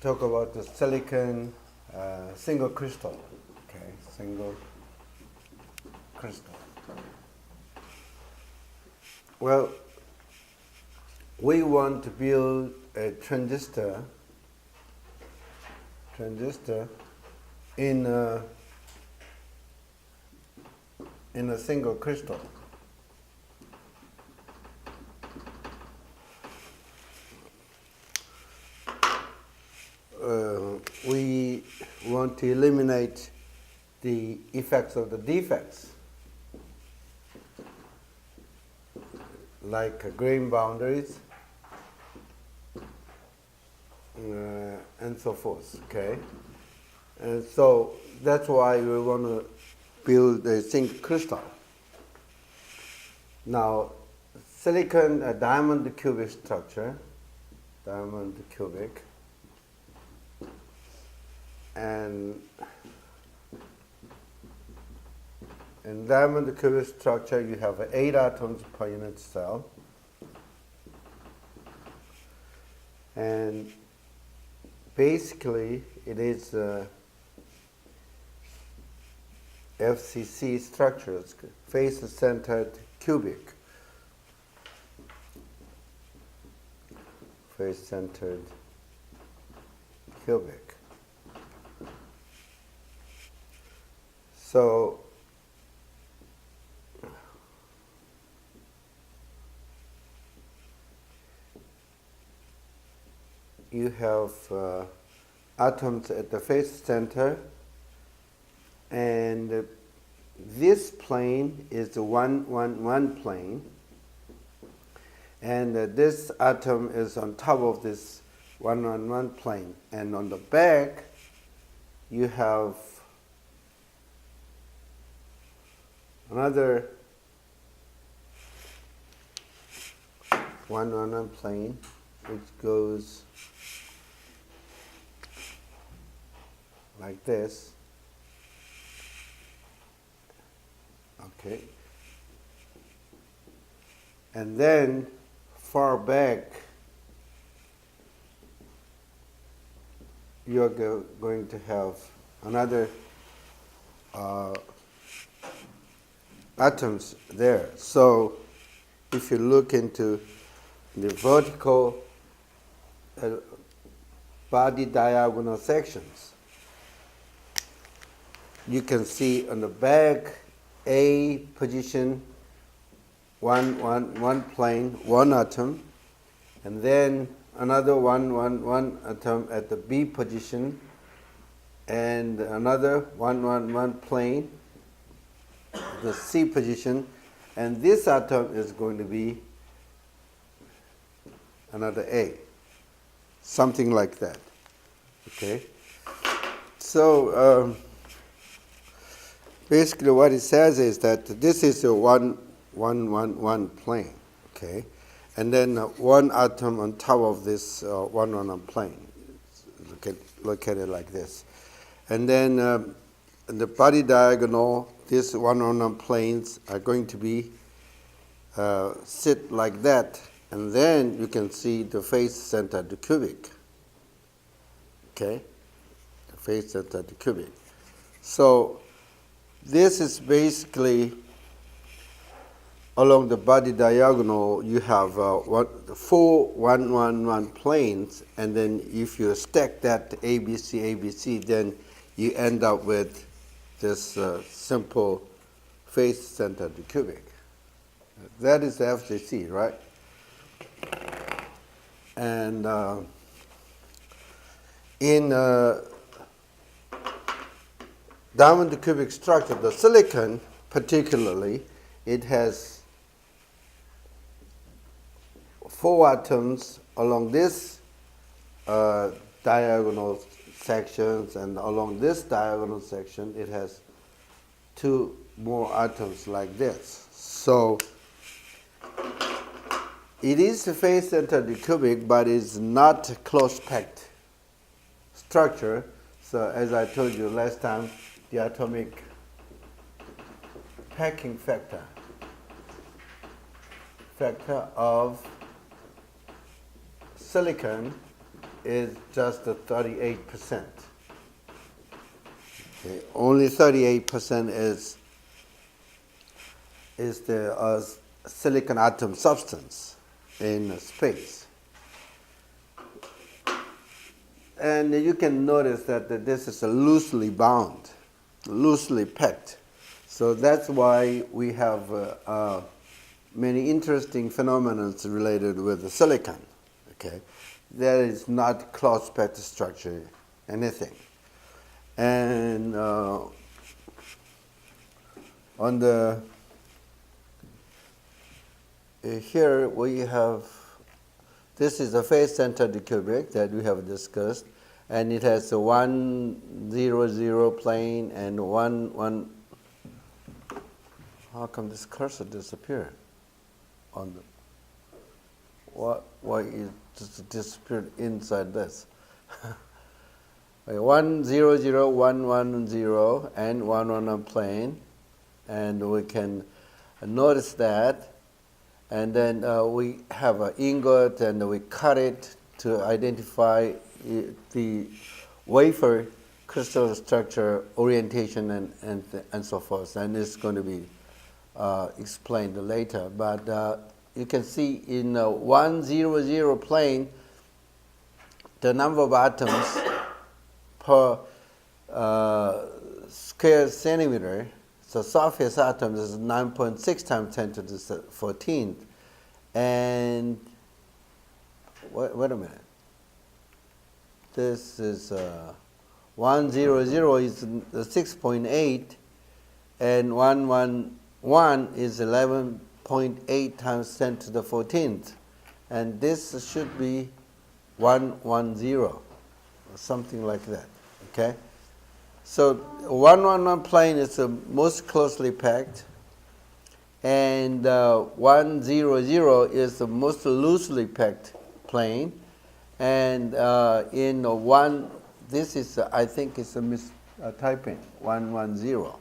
talk about the silicon single crystal. Okay, single crystal. Well, we want to build a transistor in a single crystal. We want to eliminate the effects of the defects, like grain boundaries and so forth. Okay, and so that's why we want to build a single crystal. Now, silicon diamond cubic structure, diamond cubic. And in diamond cubic structure, you have 8 atoms per unit cell. And basically, it is FCC structures, face-centered cubic. Face-centered cubic. So you have atoms at the face center, and this plane is the 1-1-1 plane, and this atom is on top of this 1-1-1 plane, and on the back you have another 1-1-1 plane which goes like this. Okay. And then far back you're going to have another atoms there. So if you look into the vertical body diagonal sections, you can see on the back A position 1-1-1 plane, 1 atom, and then another 1-1-1 atom at the B position, and another 1-1-1 plane, the C position, and this atom is going to be another A, something like that. Okay, so basically what it says is that this is a 1-1-1 plane. Okay, and then one atom on top of this 1-1-1 plane. Look at it like this, and then in the body diagonal, these 1-1-1 planes are going to be sit like that, and then you can see the face-centered cubic. Okay, the face-centered cubic. So this is basically along the body diagonal. You have 4 1-1-1 planes, and then if you stack that ABC, ABC, then you end up with this simple face-centered cubic. That is the FCC, right? And in diamond cubic structure, the silicon particularly, it has 4 atoms along this diagonal sections, and along this diagonal section it has 2 more atoms like this. So it is a face-centered cubic, but it's not a close-packed structure. So as I told you last time, the atomic packing factor of silicon is just 38%. Okay. Only 38% is the silicon atom substance in space. And you can notice that this is loosely bound, loosely packed. So that's why we have many interesting phenomena related with the silicon. Okay, there is not close packed structure, anything. And on the here we have, this is a face-centered cubic that we have discussed, and it has a 1, 0, 0 plane and 1, 1. How come this cursor disappeared? On the why it just disappeared inside this? 1, 0, 0, 1, 1, 0, and 1 on a plane, and we can notice that. And then we have an ingot, and we cut it to identify the wafer crystal structure, orientation, and so forth. And it's going to be explained later. But you can see in 1, 0, 0 plane, the number of atoms per square centimeter. So surface atoms is 9.6 times 10 to the 14th. And wait a minute. This is 100 is 6.8, and 111 is 11.8 times 10 to the 14th. And this should be 110, or something like that. Okay? So 111 plane is the most closely packed, and 100 is the most loosely packed plane. And in one, this is I think it's a mistyping, 110.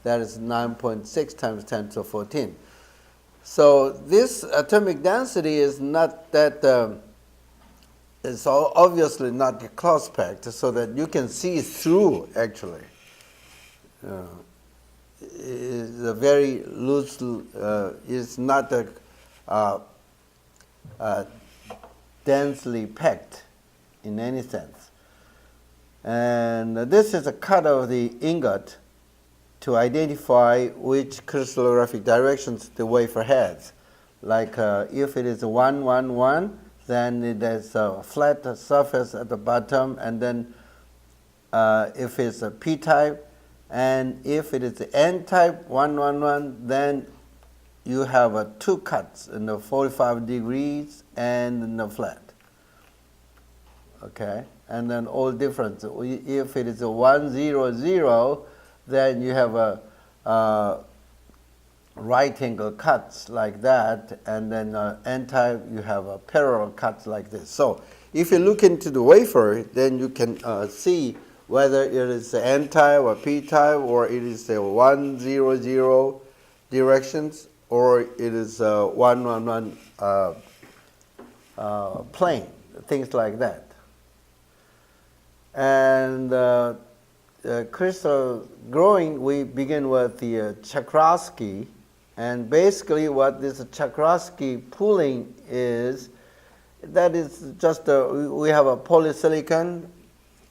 That is 9.6 times 10 to 14. So this atomic density is not that. It's obviously not close packed, so that you can see through. Actually, it's a very loose. It's not densely packed in any sense. And this is a cut of the ingot to identify which crystallographic directions the wafer has. Like if it is 111. Then there's a flat surface at the bottom, and then if it's a p-type, and if it is n-type 111, then you have two cuts in the 45 degrees and in the flat. Okay, and then all different. If it is a 100, then you have a right angle cuts like that, and then n-type you have a parallel cuts like this. So if you look into the wafer, then you can see whether it is n-type or p-type, or it is a 100 directions, or it is 111 plane, things like that. And crystal growing, we begin with the Czochralski. And basically what this Czochralski pooling is, that is just we have a polysilicon,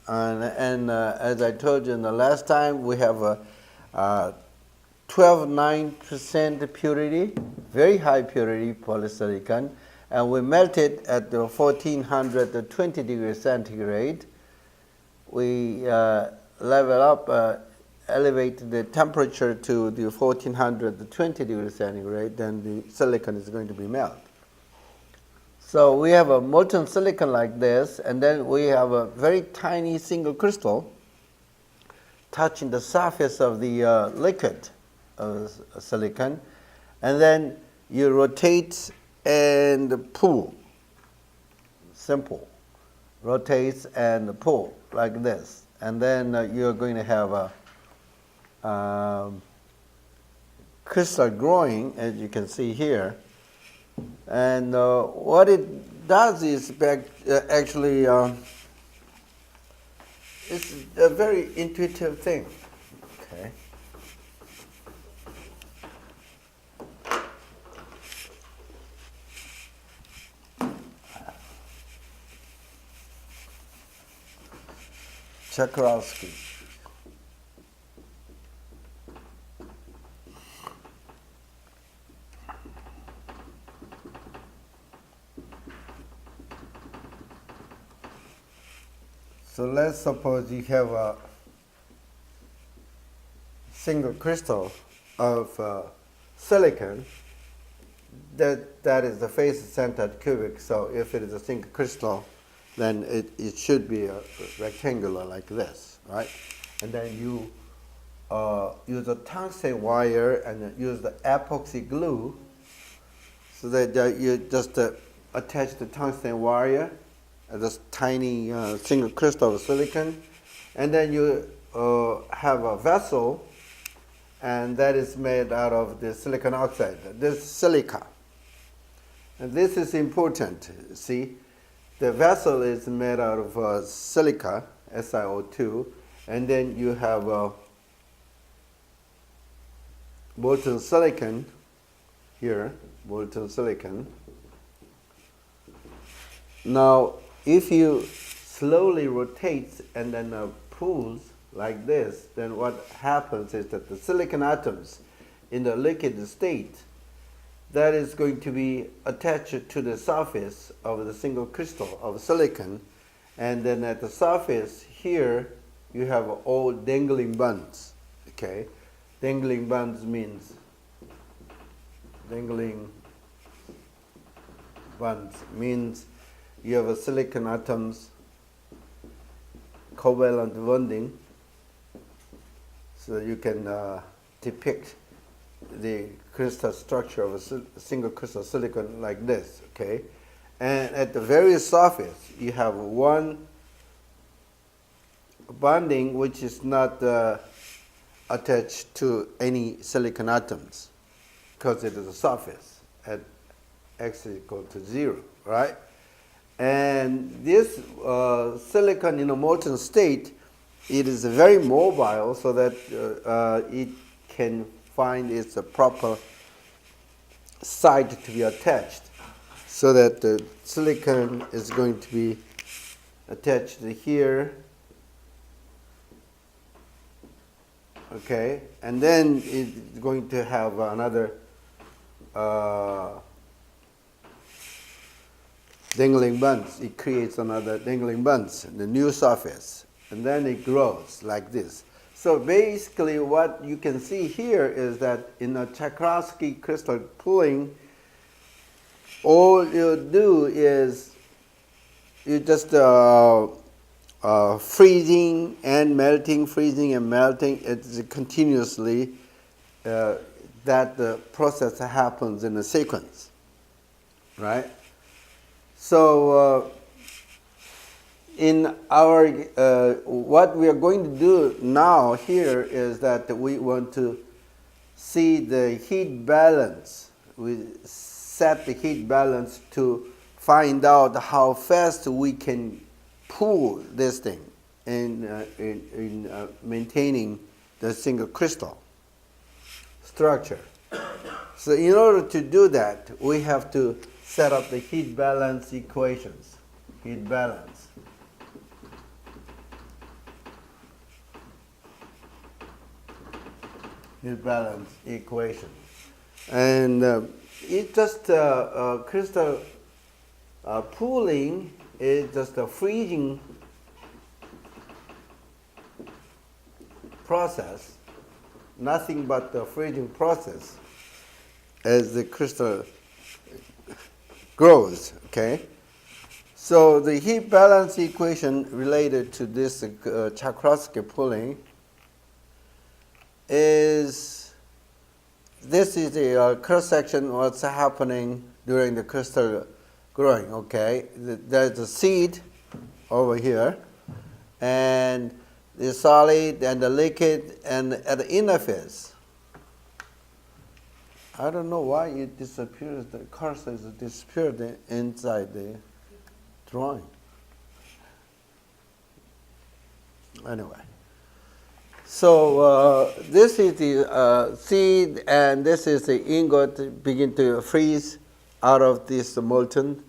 and as I told you in the last time, we have a 12.9% purity, very high purity polysilicon, and we melt it at the 1420 degrees centigrade. We level up, elevate the temperature to the 1420 degrees centigrade, then the silicon is going to be melted. So we have a molten silicon like this, and then we have a very tiny single crystal touching the surface of the liquid silicon, and then you rotate and pull. Simple. Rotates and pull like this. And then you're going to have a crystal growing, as you can see here. And what it does is actually it's a very intuitive thing. Okay. Tchaikovsky. So let's suppose you have a single crystal of silicon. That is the face-centered cubic. So if it is a single crystal, then it should be a rectangular like this, right? And then you use a tungsten wire and use the epoxy glue so that you just attach the tungsten wire this tiny single crystal of silicon, and then you have a vessel, and that is made out of the silicon oxide, this silica. And this is important. See, the vessel is made out of silica, SiO2, and then you have molten silicon here, molten silicon. Now, if you slowly rotate and then pulls like this, then what happens is that the silicon atoms in the liquid state, that is going to be attached to the surface of the single crystal of silicon, and then at the surface here you have all dangling bonds. Okay, dangling bonds means you have a silicon atoms covalent bonding, so you can depict the crystal structure of a single crystal silicon like this. Okay, and at the very surface you have one bonding which is not attached to any silicon atoms because it is a surface at x is equal to 0, right? And this silicon in a molten state, it is very mobile, so that it can find its proper site to be attached, so that the silicon is going to be attached here. Okay, and then it's going to have another dangling bonds. It creates another dangling bonds in the new surface, and then it grows like this. So basically what you can see here is that in a Tchaikovsky crystal pulling, all you do is you just freezing and melting, freezing and melting. It's continuously that the process happens in a sequence, right? So in our what we are going to do now here is that we want to see the heat balance. We set the heat balance to find out how fast we can pull this thing in maintaining the single crystal structure. So in order to do that, we have to set up the heat balance equations. Heat balance. Heat balance equation. And it just crystal pooling is just a freezing process, nothing but the freezing process as the crystal grows, okay? So the heat balance equation related to this Tchaikovsky pulling is, this is the cross-section what's happening during the crystal growing, okay? There's a seed over here, and the solid and the liquid, and at the interface. I don't know why it disappears, the cursor is disappeared inside the drawing. Anyway. So this is the seed, and this is the ingot begin to freeze out of this molten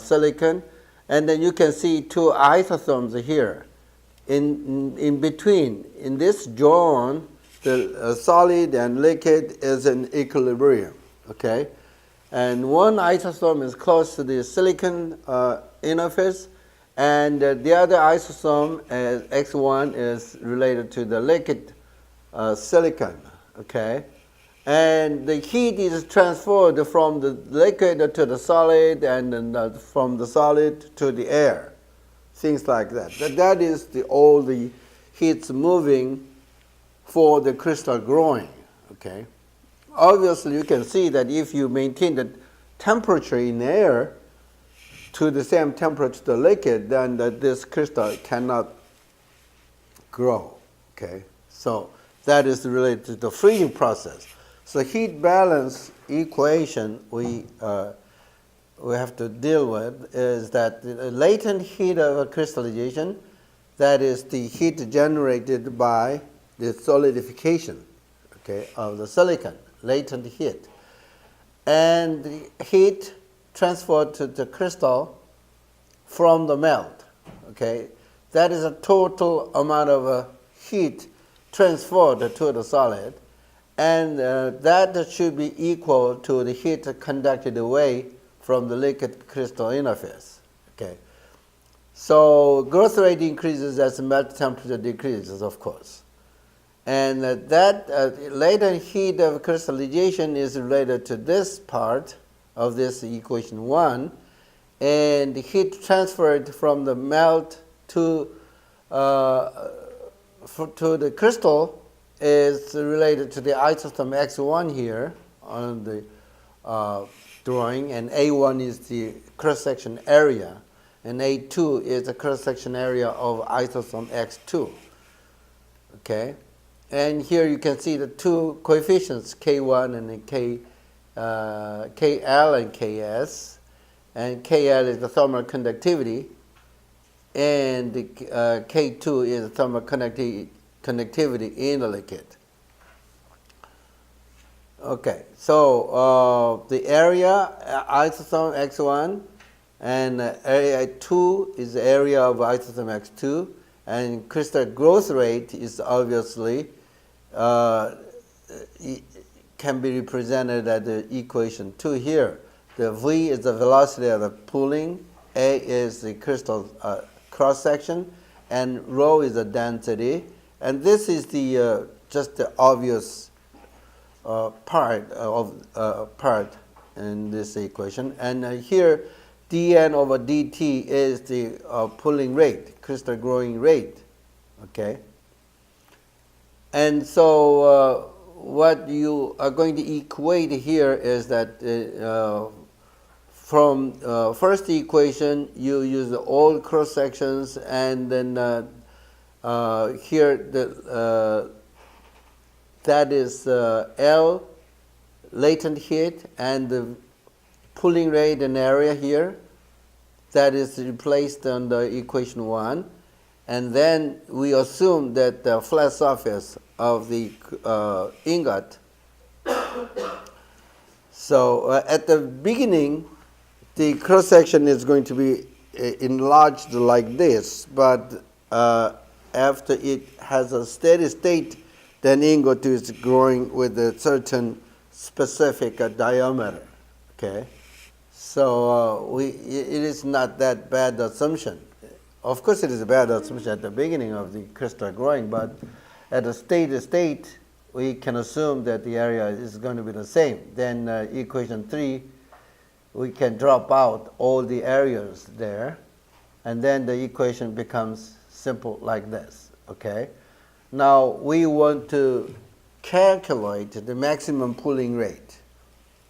silicon. And then you can see two isotomes here. In between, in this zone, the solid and liquid is in equilibrium, okay? And one isotome is close to the silicon interface, and the other isotome, X1, is related to the liquid silicon, okay? And the heat is transferred from the liquid to the solid, and then from the solid to the air, things like that. That is all the heats moving for the crystal growing, okay? Obviously, you can see that if you maintain the temperature in air to the same temperature to the liquid, then this crystal cannot grow, okay? So that is related to the freezing process. So heat balance equation we have to deal with is that the latent heat of a crystallization, that is the heat generated by the solidification, okay, of the silicon, latent heat, and the heat transferred to the crystal from the melt, okay. That is a total amount of heat transferred to the solid, and that should be equal to the heat conducted away from the liquid crystal interface, okay. So growth rate increases as melt temperature decreases, of course. And that latent heat of crystallization is related to this part of this equation 1, and the heat transferred from the melt to the crystal is related to the isotome X1 here on the drawing, and A1 is the cross-section area, and A2 is the cross-section area of isotome X2, okay? And here you can see the two coefficients, K1 and KL and KS. And KL is the thermal conductivity, and the, K2 is the thermal conductivity in the liquid. Okay, so the area, isotome X1, and area 2 is the area of isotome X2, and crystal growth rate is obviously can be represented at the equation 2 here. The V is the velocity of the pooling, A is the crystal cross-section, and rho is the density. And this is the just the obvious part in this equation. And here, dN over dt is the pooling rate, crystal growing rate, okay? And so what you are going to equate here is that from first equation, you use the all cross sections, and then here that is L, latent heat, and the pooling rate and area here. That is replaced on the equation 1. And then we assume that the flat surface of the ingot. So at the beginning, the cross-section is going to be enlarged like this, but after it has a steady state, then ingot is growing with a certain specific diameter, okay? So it is not that bad assumption. Of course, it is a bad assumption at the beginning of the crystal growing, but at a steady state, we can assume that the area is going to be the same. Then equation 3, we can drop out all the areas there, and then the equation becomes simple like this, okay? Now, we want to calculate the maximum pooling rate.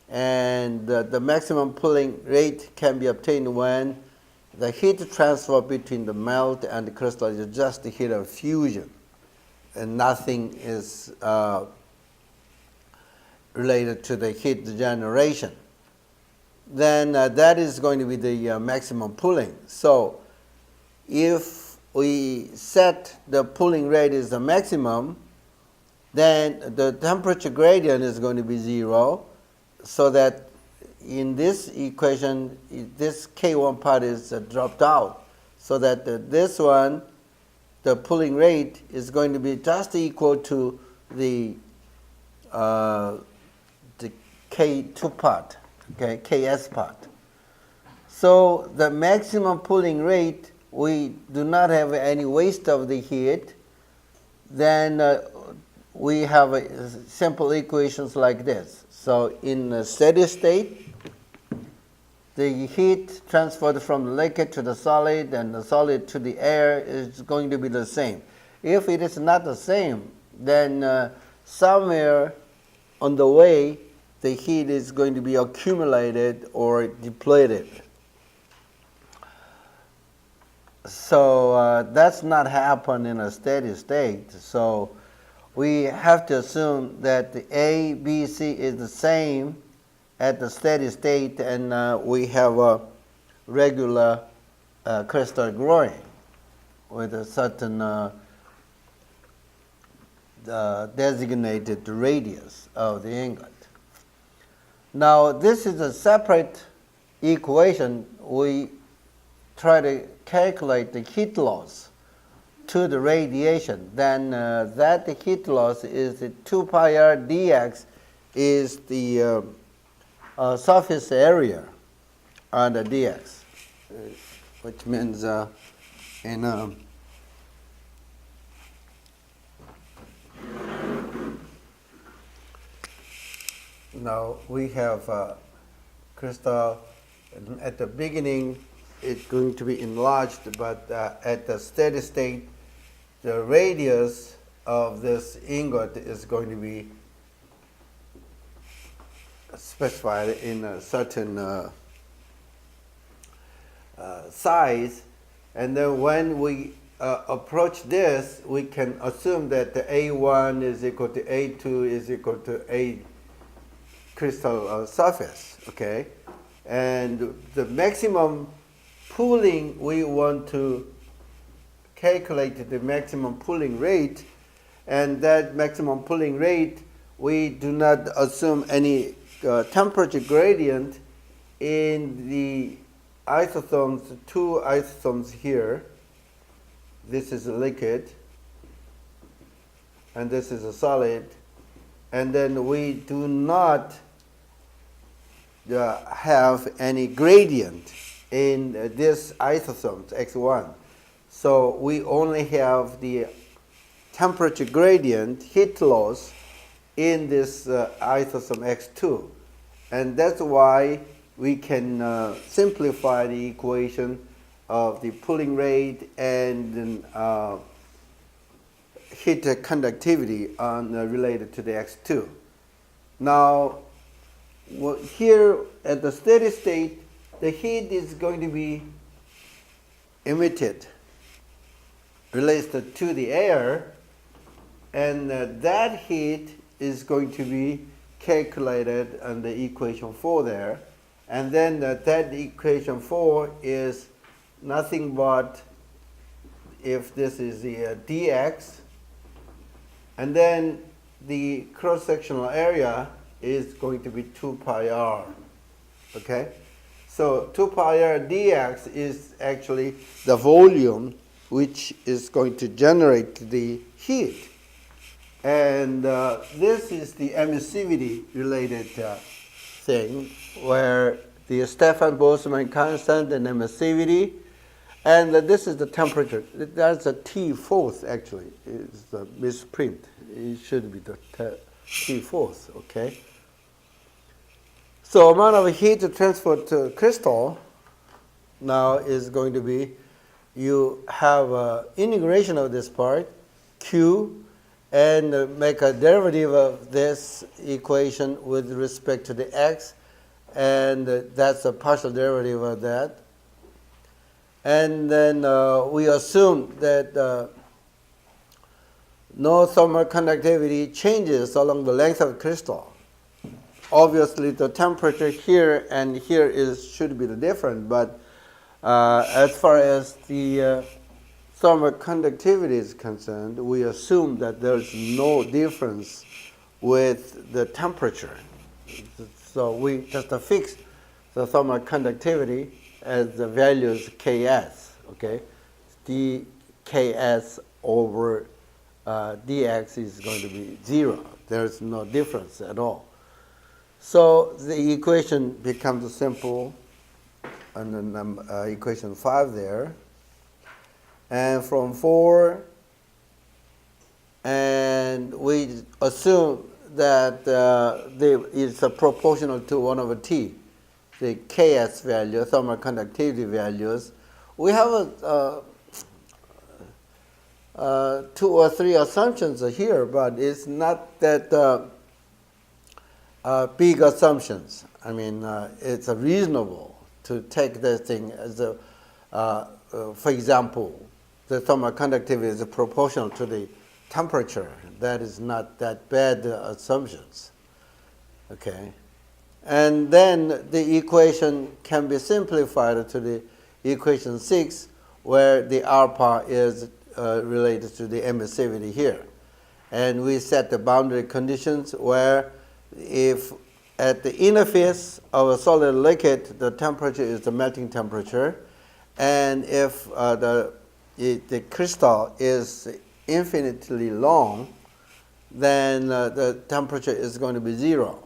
And the maximum pooling rate can be obtained when the heat transfer between the melt and the crystal is just the heat of fusion, and nothing is related to the heat generation. Then that is going to be the maximum pooling. So if we set the pooling rate is the maximum, then the temperature gradient is going to be 0, so that in this equation, this K1 part is dropped out, so that this one, the pooling rate is going to be just equal to the K2 part, okay, KS part. So the maximum pooling rate, we do not have any waste of the heat. Then we have simple equations like this. So in a steady state, the heat transferred from the liquid to the solid and the solid to the air is going to be the same. If it is not the same, then somewhere on the way, the heat is going to be accumulated or depleted. So that's not happen in a steady state. So we have to assume that the A, B, C is the same at the steady state, and we have a regular crystal growing with a certain designated radius of the ingot. Now this is a separate equation. We try to calculate the heat loss to the radiation. Then that heat loss is the 2 pi r dx is the surface area under dx, which means now we have crystal at the beginning. It's going to be enlarged, but at the steady state, the radius of this ingot is going to be specified in a certain size. And then when we approach this, we can assume that the A1 is equal to A2 is equal to A crystal surface, okay? And the maximum pooling, we want to calculate the maximum pooling rate, and that maximum pooling rate, we do not assume any temperature gradient in the isotomes, 2 isotomes here. This is a liquid, and this is a solid, and then we do not have any gradient in this isotomes X1. So we only have the temperature gradient, heat loss, in this isotome X2. And that's why we can simplify the equation of the pooling rate and heat conductivity related to the X2. Now, here at the steady state, the heat is going to be emitted, related to the air, and that heat is going to be calculated on the equation 4 there. And then that equation 4 is nothing but, if this is the dx, and then the cross-sectional area is going to be 2 pi r, okay? So 2 pi r dx is actually the volume which is going to generate the heat. And this is the emissivity related thing, where the Stefan Boltzmann constant and emissivity, and this is the temperature. That's a T4 actually. It's a misprint. It should be the T4, okay? So amount of heat transferred to crystal now is going to be, you have integration of this part, Q, and make a derivative of this equation with respect to the x, and that's a partial derivative of that. And then we assume that no thermal conductivity changes along the length of the crystal. Obviously, the temperature here and here should be the different, but as far as the thermal conductivity is concerned, we assume that there's no difference with the temperature. So we just fix the thermal conductivity as the values Ks, okay? dKs over dx is going to be 0. There's no difference at all. So the equation becomes simple, and then equation 5 there. And from 4, and we assume that it's proportional to 1 over t, the Ks value, thermal conductivity values. We have 2 or 3 assumptions here, but it's not that big assumptions. I mean, it's reasonable to take this thing as a, for example, the thermal conductivity is proportional to the temperature. That is not that bad assumptions. Okay, and then the equation can be simplified to the equation 6, where the alpha is related to the emissivity here, and we set the boundary conditions where if at the interface of a solid liquid the temperature is the melting temperature, and if the crystal is infinitely long, then the temperature is going to be 0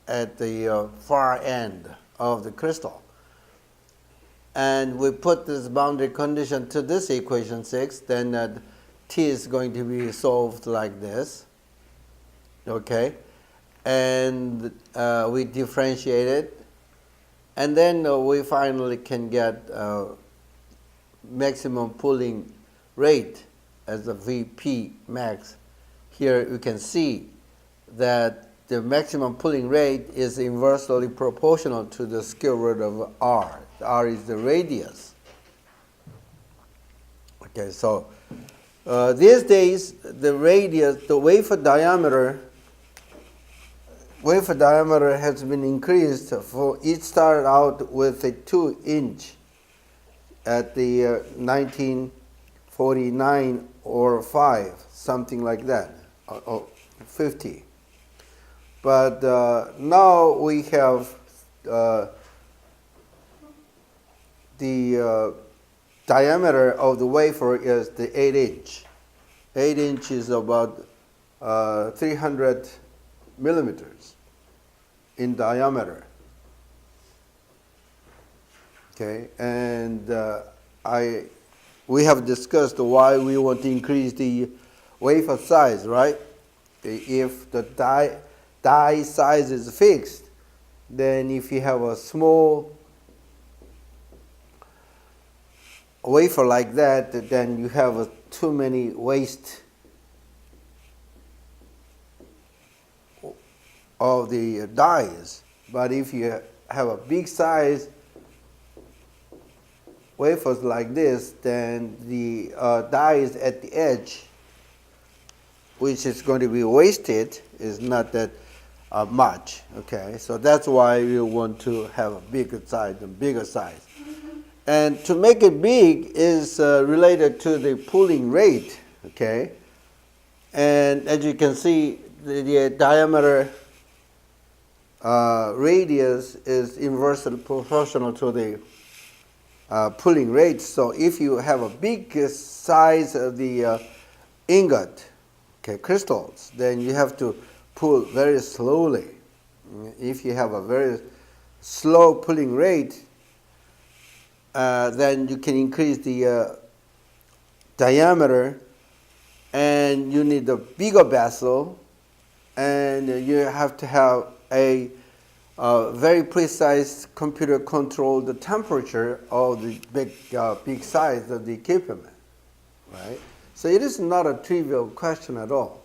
at the far end of the crystal. And we put this boundary condition to this equation 6, then T is going to be solved like this, okay? And we differentiate it, and then we finally can get maximum pulling rate as the Vp max. Here you can see that the maximum pulling rate is inversely proportional to the square root of r. R is the radius. Okay, so these days the radius, the wafer diameter has been increased. For it started out with a 2-inch at the 1949 or 5, something like that, or 50. But now we have the diameter of the wafer is the 8-inch. 8-inch is about 300 millimeters in diameter. Okay, and we have discussed why we want to increase the wafer size, right? If the die size is fixed, then if you have a small wafer like that, then you have too many waste of the dies. But if you have a big size wafers like this, then the dies at the edge, which is going to be wasted, is not that much. Okay, so that's why we want to have a bigger size and bigger size. And to make it big is related to the pulling rate. Okay, and as you can see, the diameter radius is inversely proportional to the pulling rate. So if you have a big size of the ingot, okay, crystals, then you have to pull very slowly. If you have a very slow pulling rate, then you can increase the diameter, and you need a bigger vessel, and you have to have a very precise computer control the temperature of the big size of the equipment, right? So it is not a trivial question at all.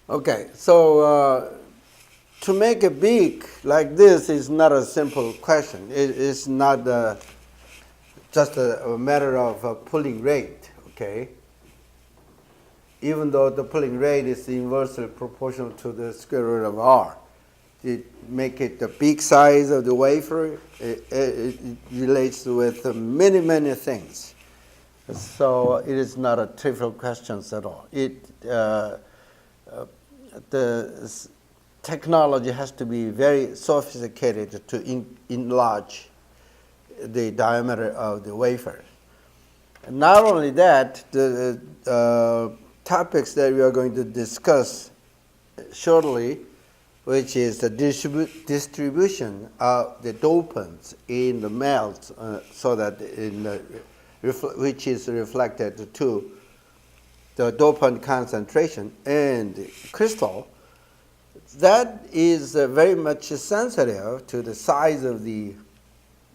Okay, so to make it big like this is not a simple question. It's not just a matter of pulling rate, okay? even though the pulling rate is inversely proportional to the square root of R. It make it the big size of the wafer. It relates with many, many things. So it is not a trivial question at all. The technology has to be very sophisticated to enlarge the diameter of the wafer. Not only that, the topics that we are going to discuss shortly, which is the distribution of the dopants in the melt, so that which is reflected to the dopant concentration in the crystal, that is very much sensitive to the size of the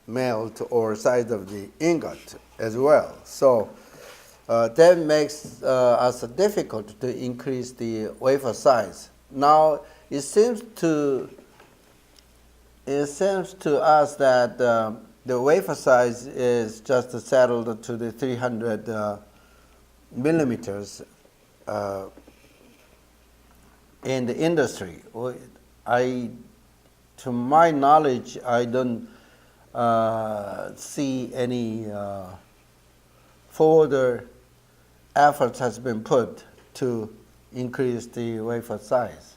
melt or size of the ingot as well. So that makes us difficult to increase the wafer size. Now it seems to us that the wafer size is just settled to the 300 millimeters in the industry. To my knowledge, I don't see any further efforts has been put to increase the wafer size.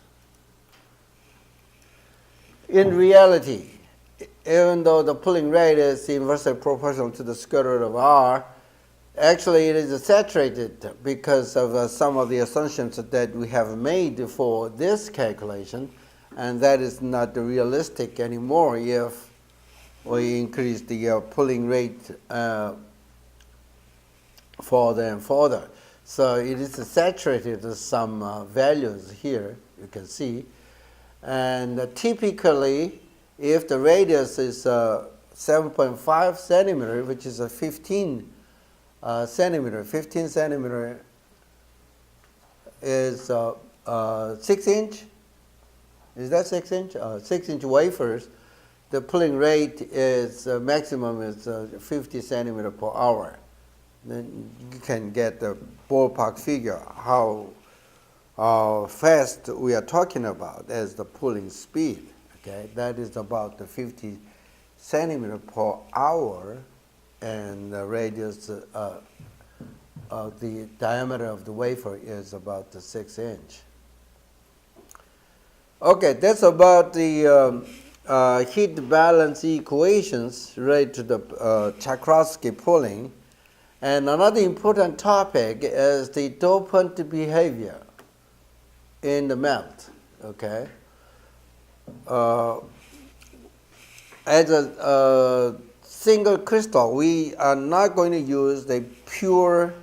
In reality, even though the pulling rate is inversely proportional to the square root of R, actually it is saturated because of some of the assumptions that we have made for this calculation, and that is not realistic anymore if we increase the pulling rate further and further. So it is saturated with some values here, you can see. And typically, if the radius is 7.5 centimeter, which is a 15 centimeter, 15 centimeter is 6 inch. Is that 6 inch? 6 inch wafers. The pulling rate is maximum is 50 centimeter per hour. Then you can get the ballpark figure how fast we are talking about as the pulling speed. Okay, that is about the 50 centimeter per hour, and the radius of the diameter of the wafer is about the 6 inch. Okay, that's about the heat balance equations related to the Czochralski pulling. And another important topic is the dopant behavior in the melt. Okay. As a single crystal, we are not going to use the pure